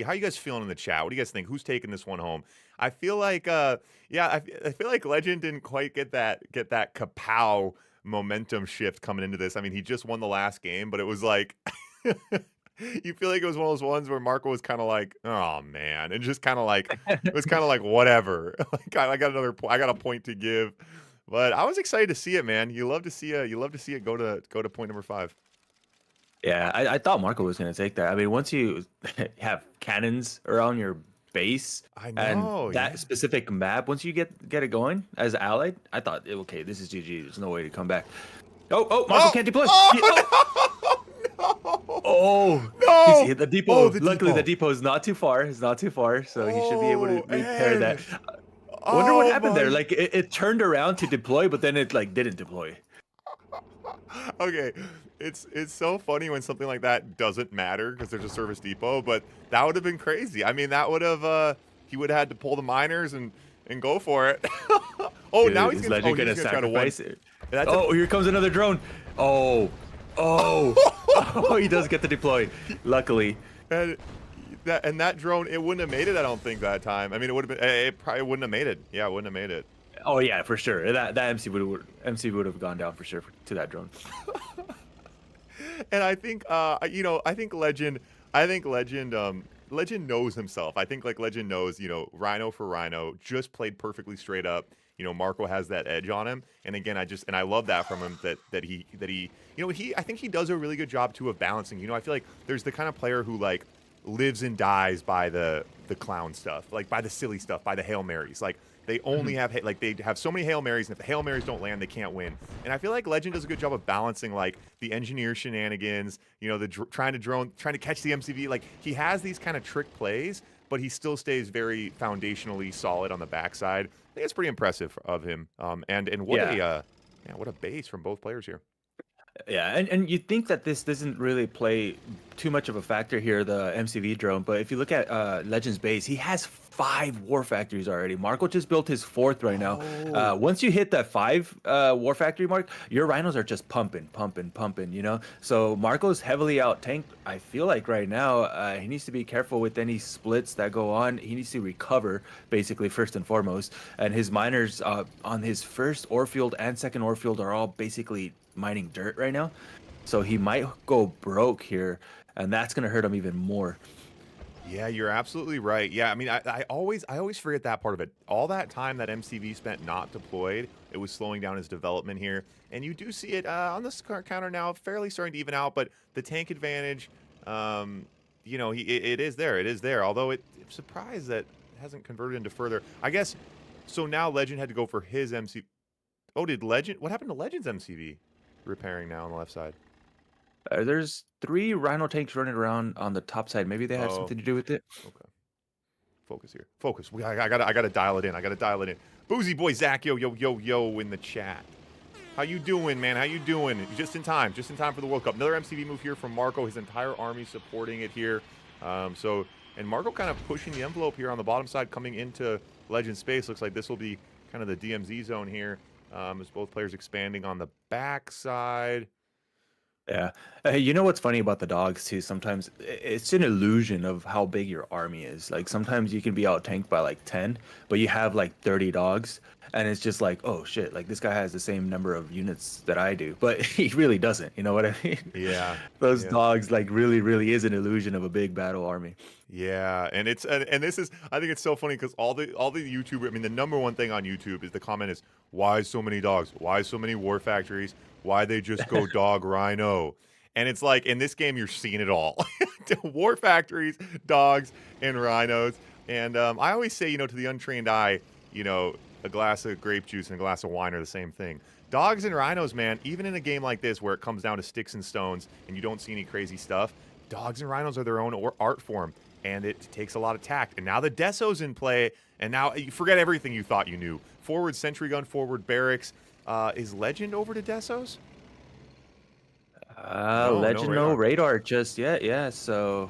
How you guys feeling in the chat? What do you guys think? Who's taking this one home? I feel like, I feel like Legend didn't quite get that kapow momentum shift coming into this. I mean, he just won the last game, but it was like, you feel like it was one of those ones where Marco was kind of like, oh man, and just kind of like, it was kind of like whatever. Like, I got I got a point to give, but I was excited to see it, man. You love to see it go to point number 5. Yeah, I thought Marco was going to take that. I mean, once you have cannons around your base I and know, that yeah. specific map, once you get it going as Allied, I thought, okay, this is GG. There's no way to come back. Oh, Marco can't deploy. Oh, No! he's hit the depot. Oh, the Luckily, depot. the depot is not too far. It's not too far, so he should be able to repair and- that. I wonder what happened there. my- Like, it turned around to deploy, but then it, like, didn't deploy. Okay, it's so funny when something like that doesn't matter because there's a service depot, but that would have been crazy. I mean, that would have he would have had to pull the miners and go for it. Oh, Dude, now is he's Legend gonna try to one. sacrifice it. That's Oh, here comes another drone. Oh, oh, he does get to deploy. Luckily. and that drone, it wouldn't have made it. I don't think that time. I mean, it would have been. It probably wouldn't have made it. Yeah, it wouldn't have made it. Oh yeah, for sure. That MC would have gone down for sure to that drone. And I think, I think Legend, Legend knows himself. I think like Legend knows, Rhino for Rhino just played perfectly straight up. Marco has that edge on him, and again, I love that from him that he, I think he does a really good job too of balancing. I feel like there's the kind of player who like lives and dies by the clown stuff, like by the silly stuff, by the Hail Marys, like. They only have they have so many Hail Marys, and if the Hail Marys don't land, they can't win. And I feel like Legend does a good job of balancing like the engineer shenanigans, trying to catch the MCV. Like he has these kind of trick plays, but he still stays very foundationally solid on the backside. I think it's pretty impressive of him. And what a base from both players here. Yeah, and you think that this doesn't really play too much of a factor here, the MCV drone, but if you look at Legend's base, he has 5 war factories already. Marco just built his 4th right now. Once you hit that 5 war factory mark, your rhinos are just pumping. So Marco's heavily out tanked. I feel like right now he needs to be careful with any splits that go on. He needs to recover, basically, first and foremost. And his miners on his first ore field and second ore field are all basically mining dirt right now, so he might go broke here, and that's gonna hurt him even more. Yeah, you're absolutely right. Yeah, I mean, I always forget that part of it. All that time that MCV spent not deployed, it was slowing down his development here, and you do see it on this counter now, fairly starting to even out. But the tank advantage, it is there. It is there. Although I'm surprised that it hasn't converted into further. I guess so. Now Legend had to go for his MC. Oh, did Legend? What happened to Legend's MCV? Repairing now on the left side. There's 3 rhino tanks running around on the top side. Maybe they have something to do with it. Okay. Focus here. Focus. I gotta dial it in. Boozy boy Zach, yo in the chat. How you doing, man? How you doing? Just in time for the World Cup. Another MCV move here from Marco. His entire army supporting it here. And Marco kind of pushing the envelope here on the bottom side, coming into Legend space. Looks like this will be kind of the DMZ zone here. As both players expanding on the backside. Yeah. You know what's funny about the dogs too? Sometimes it's an illusion of how big your army is. Like sometimes you can be out tanked by like 10, but you have like 30 dogs, and it's just like, oh shit, like this guy has the same number of units that I do, but he really doesn't. You know what I mean? Yeah. Those dogs like really is an illusion of a big battle army. Yeah, and this is, I think it's so funny because all the YouTube, I mean, the number one thing on YouTube is the comment is, why so many dogs? Why so many war factories? Why they just go dog rhino? And it's like, in this game, you're seeing it all. War factories, dogs, and rhinos. And I always say, to the untrained eye, a glass of grape juice and a glass of wine are the same thing. Dogs and rhinos, man, even in a game like this where it comes down to sticks and stones and you don't see any crazy stuff, dogs and rhinos are their own art form. And it takes a lot of tact. And now the Deso's in play, and now you forget everything you thought you knew. Forward sentry gun, forward barracks. Is Legend over to Deso's? Legend, no radar just yet. Yeah, so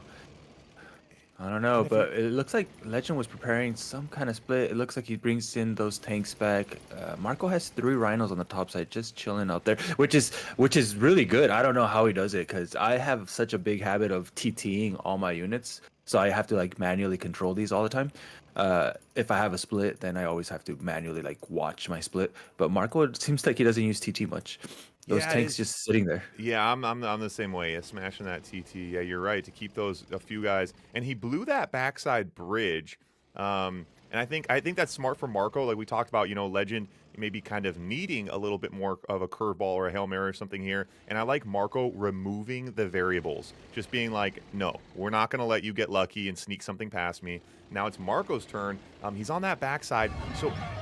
I don't know, but it looks like Legend was preparing some kind of split. It looks like he brings in those tanks back. Marco has 3 rhinos on the top side, just chilling out there, which is really good. I don't know how he does it because I have such a big habit of TTing all my units, so I have to like manually control these all the time. If I have a split, then I always have to manually like watch my split. But Marco, it seems like he doesn't use TT much. Those Yeah, tanks just sitting there. Yeah, I'm the same way. Yeah, smashing that TT. Yeah, you're right to keep those a few guys. And he blew that backside bridge. And I think that's smart for Marco. Like we talked about, you know, Legend maybe kind of needing a little bit more of a curveball or a Hail Mary or something here. And I like Marco removing the variables. Just being like, no, we're not going to let you get lucky and sneak something past me. Now it's Marco's turn. He's on that backside.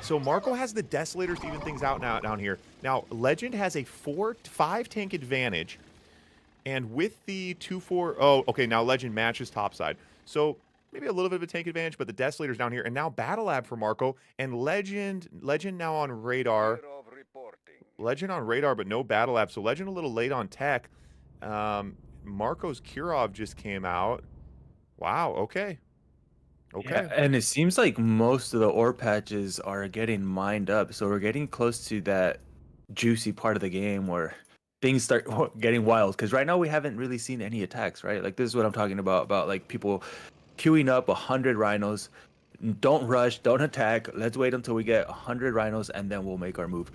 So Marco has the Desolators to even things out now down here. Now, Legend has a 4-5 tank advantage. And with the 2-4... Oh, okay, now Legend matches topside. So maybe a little bit of a tank advantage, but the Desolators down here. And now Battle Lab for Marco. And Legend now on radar. Legend on radar, but no Battle Lab. So Legend a little late on tech. Marco's Kirov just came out. Wow, okay. Okay. Yeah, and it seems like most of the ore patches are getting mined up, so we're getting close to that juicy part of the game where things start getting wild. Because right now we haven't really seen any attacks, right? Like this is what I'm talking about like people queuing up 100 rhinos. Don't rush, don't attack. Let's wait until we get 100 rhinos and then we'll make our move.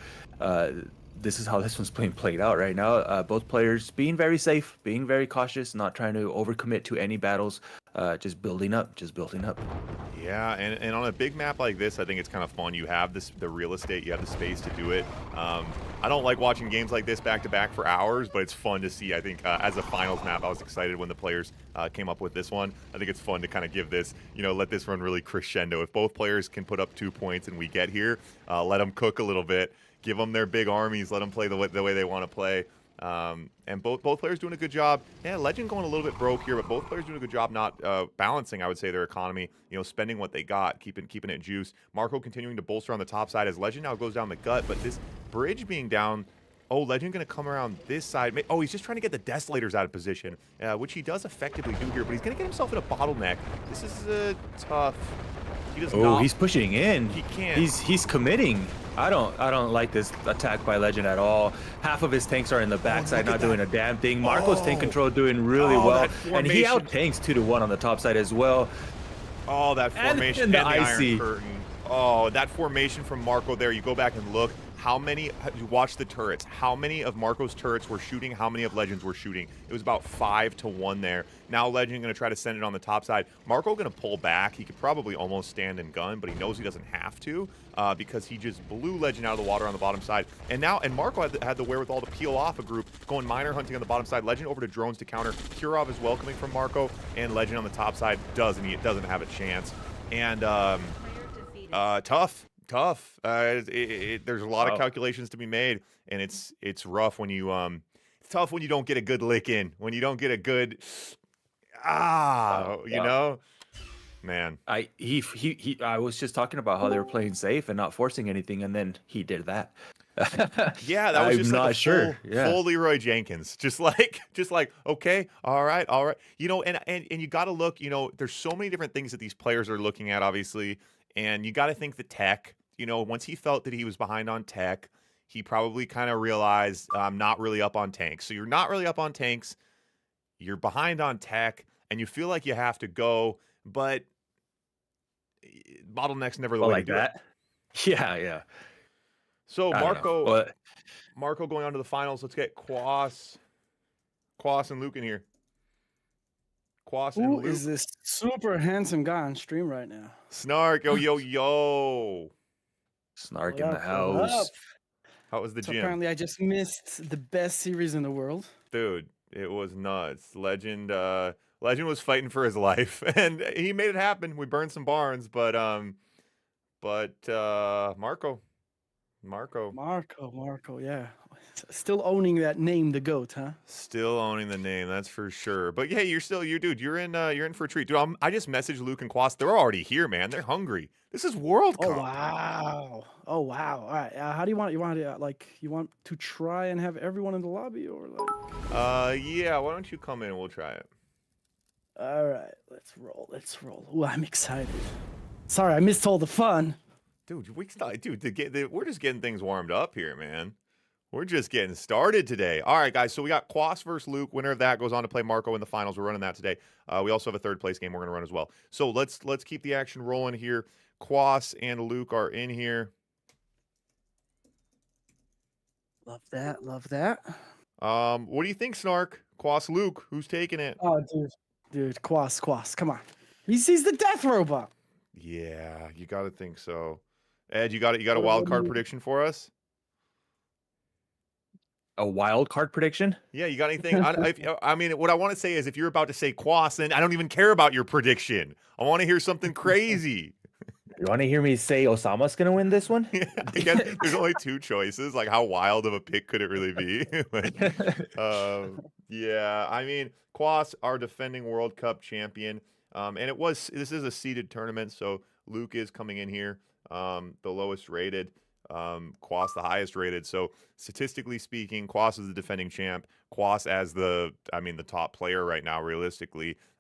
This is how this one's being played out right now. Both players being very safe, being very cautious, not trying to overcommit to any battles, just building up. Yeah, and on a big map like this, I think it's kind of fun. You have the real estate, you have the space to do it. I don't like watching games like this back to back for hours, but it's fun to see. I think as a finals map, I was excited when the players came up with this one. I think it's fun to kind of give this, you know, let this run really crescendo. If both players can put up 2 points and we get here, let them cook a little bit. Give them their big armies. Let them play the way they want to play. And both players doing a good job. Yeah, Legend going a little bit broke here, but both players doing a good job not balancing, I would say, their economy. You know, spending what they got, keeping it juice. Marco continuing to bolster on the top side as Legend now goes down the gut, but this bridge being down. Oh, Legend going to come around this side. Oh, he's just trying to get the Desolators out of position, which he does effectively do here, but he's going to get himself in a bottleneck. This is tough. He does not. He's pushing in. He can't. He's committing. I don't like this attack by Legend at all. Half of his tanks are in the backside, not doing a damn thing. Marco's tank control doing really well, and he out tanks 2-1 on the top side as well. Oh, that formation and the Iron Curtain. Oh, that formation from Marco there. You go back and look. You watch the turrets. How many of Marco's turrets were shooting? How many of Legend's were shooting? It was about 5-1 there. Now Legend going to try to send it on the top side. Marco going to pull back. He could probably almost stand and gun, but he knows he doesn't have to because he just blew Legend out of the water on the bottom side. And Marco had the wherewithal to peel off a group, going miner hunting on the bottom side. Legend over to drones to counter. Kirov is welcoming from Marco, and Legend on the top side doesn't have a chance. And tough. There's a lot of calculations to be made, and it's rough when you it's tough when you don't get a good lick in, when you don't get a good you know, man. I was just talking about how they were playing safe and not forcing anything, and then he did that. Yeah, that was just not like sure. Full Leroy Jenkins, just like okay, all right, you know, and you got to look, you know, there's so many different things that these players are looking at, obviously, and you got to think the tech. You know, once he felt that he was behind on tech, he probably kind of realized I'm not really up on tanks. So you're not really up on tanks, you're behind on tech, and you feel like you have to go, but bottlenecks never the way like to do that. Yeah. So Marco going on to the finals. Let's get Quas and Luke in here. Quas and Luke. Who is this super handsome guy on stream right now? Snark, yo. Snark in the house. How was the gym? Apparently, I just missed the best series in the world. Dude, it was nuts. Legend was fighting for his life, and he made it happen. We burned some barns, but Marco, yeah. Still owning that name, the GOAT, huh? Still owning the name, that's for sure. But yeah, you're in for a treat, dude. I just messaged Luke and Quas. They're already here, man. They're hungry. This is World Cup. Oh wow! All right. How do you want? You want to try and have everyone in the lobby, or like? Yeah. Why don't you come in and we'll try it. All right, let's roll. Let's roll. Ooh, I'm excited. Sorry, I missed all the fun. Dude, we're just getting things warmed up here, man. We're just getting started today. All right, guys. So we got Quas versus Luke. Winner of that goes on to play Marco in the finals. We're running that today. We also have a third place game we're gonna run as well. So let's keep the action rolling here. Quas and Luke are in here. Love that. Love that. What do you think, Snark? Quas, Luke, who's taking it? Oh, dude, Quas, come on. He's the death robot. Yeah, you got to think so. Ed, you got a What wild do card you- prediction for us? A wild card prediction? Yeah, you got anything? I mean, what I want to say is if you're about to say Quas, then I don't even care about your prediction. I want to hear something crazy. You want to hear me say Osama's gonna win this one? Yeah, I guess there's only two choices. Like, how wild of a pick could it really be? Yeah, I mean, Quas, our defending World Cup champion, and this is a seeded tournament, so Luke is coming in here, the lowest rated, Quas the highest rated. So statistically speaking, Quas is the defending champ. Quas as the top player right now, realistically.